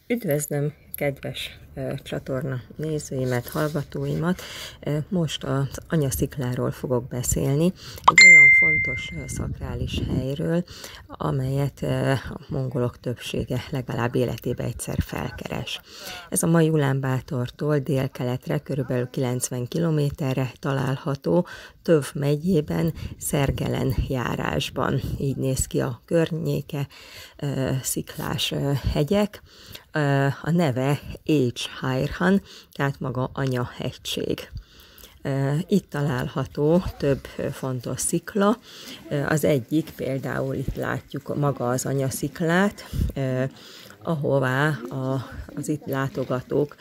Üdvözlöm kedves csatorna nézőimet, hallgatóimat! Most az Anyaszikláról fogok beszélni, egy olyan fontos szakrális helyről, amelyet a mongolok többsége legalább életében egyszer felkeres. Ez a mai Ulánbátortól délkeletre, körülbelül 90 kilométerre található, Töv megyében, Szergelen járásban. Így néz ki a környéke, sziklás hegyek. A neve Écs-Hairhan, tehát maga Anya-hegység. Itt található több fontos szikla. Az egyik, például itt látjuk maga az Anyasziklát, ahová az itt látogatók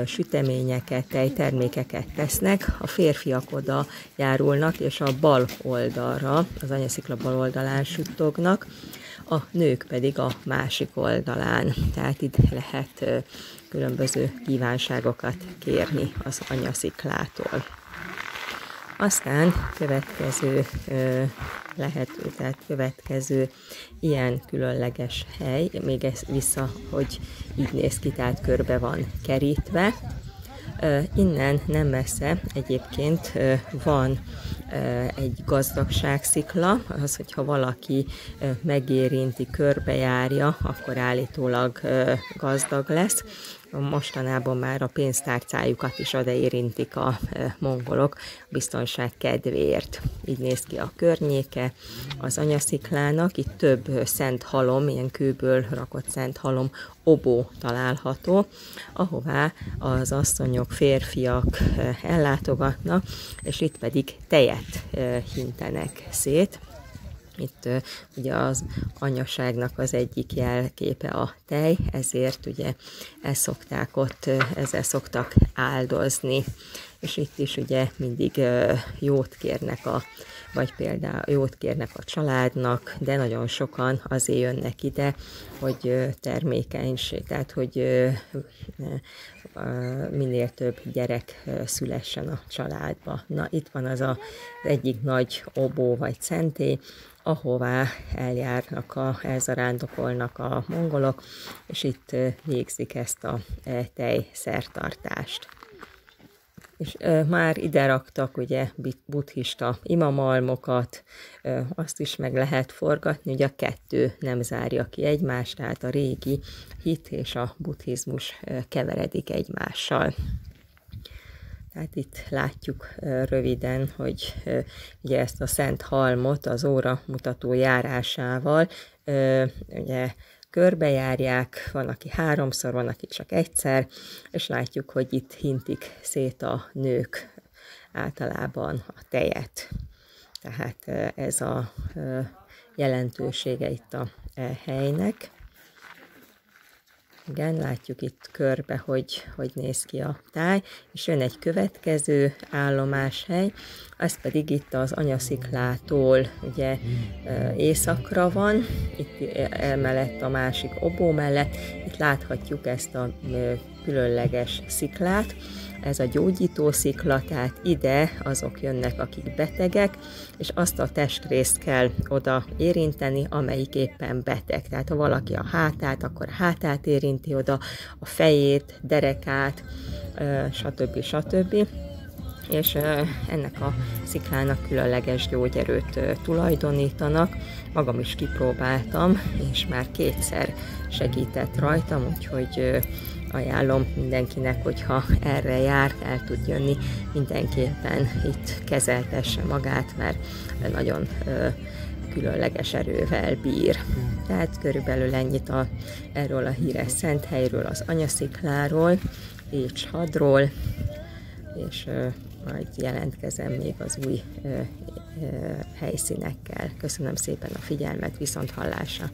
süteményeket, tejtermékeket tesznek. A férfiak oda járulnak, és a bal oldalra, az Anyaszikla bal oldalán süttognak, a nők pedig a másik oldalán. Tehát itt lehet különböző kívánságokat kérni az Anyasziklától. Aztán következő ilyen különleges hely, még ez vissza, hogy így néz ki, tehát körbe van kerítve. Innen nem messze egyébként van egy gazdagságszikla, az, hogyha valaki megérinti, körbejárja, akkor állítólag gazdag lesz. Mostanában már a pénztárcájukat is oda érintik a mongolok biztonság kedvéért. Így néz ki a környéke az Anyasziklának. Itt több szent halom, ilyen kőből rakott szent halom obó található, ahová az asszonyok, férfiak ellátogatnak, és itt pedig tejet hintenek szét. Itt ugye az anyaságnak az egyik jelképe a tej, ezért ugye ezzel szoktak áldozni. És itt is ugye mindig jót kérnek jót kérnek a családnak, de nagyon sokan azért jönnek ide, hogy termékenység, tehát hogy minél több gyerek szülessen a családba. Na, itt van az egyik nagy obó vagy szentély, ahová elzarándokolnak a mongolok, és itt végzik ezt a tejszertartást. És már ide raktak ugye buddhista imamalmokat, azt is meg lehet forgatni, ugye a kettő nem zárja ki egymást, tehát a régi hit és a buddhizmus keveredik egymással. Tehát itt látjuk röviden, hogy ugye ezt a szent halmot az óra mutató járásával ugye körbejárják, van, aki 3-szor, van, aki csak egyszer, és látjuk, hogy itt hintik szét a nők általában a tejet. Tehát ez a jelentősége itt a helynek. Igen, látjuk itt körbe, hogy néz ki a táj, és jön egy következő állomáshely, ez pedig itt az Anyasziklától ugye északra van, itt emellett a másik obó mellett, itt láthatjuk ezt a különleges sziklát, ez a gyógyító szikla, tehát ide azok jönnek, akik betegek, és azt a testrészt kell oda érinteni, amelyik éppen beteg. Tehát ha valaki a hátát, akkor a hátát érinti oda, a fejét, derekát, stb. És ennek a sziklának különleges gyógyerőt tulajdonítanak. Magam is kipróbáltam, és már 2-szer segített rajtam, úgyhogy ajánlom mindenkinek, hogyha erre jár, el tud jönni, mindenképpen itt kezeltesse magát, mert nagyon különleges erővel bír. Tehát körülbelül ennyit erről a híres szent helyről, az Anyaszikláról, Écs-Hadról, és majd jelentkezem még az új helyszínekkel. Köszönöm szépen a figyelmet, viszonthallásra!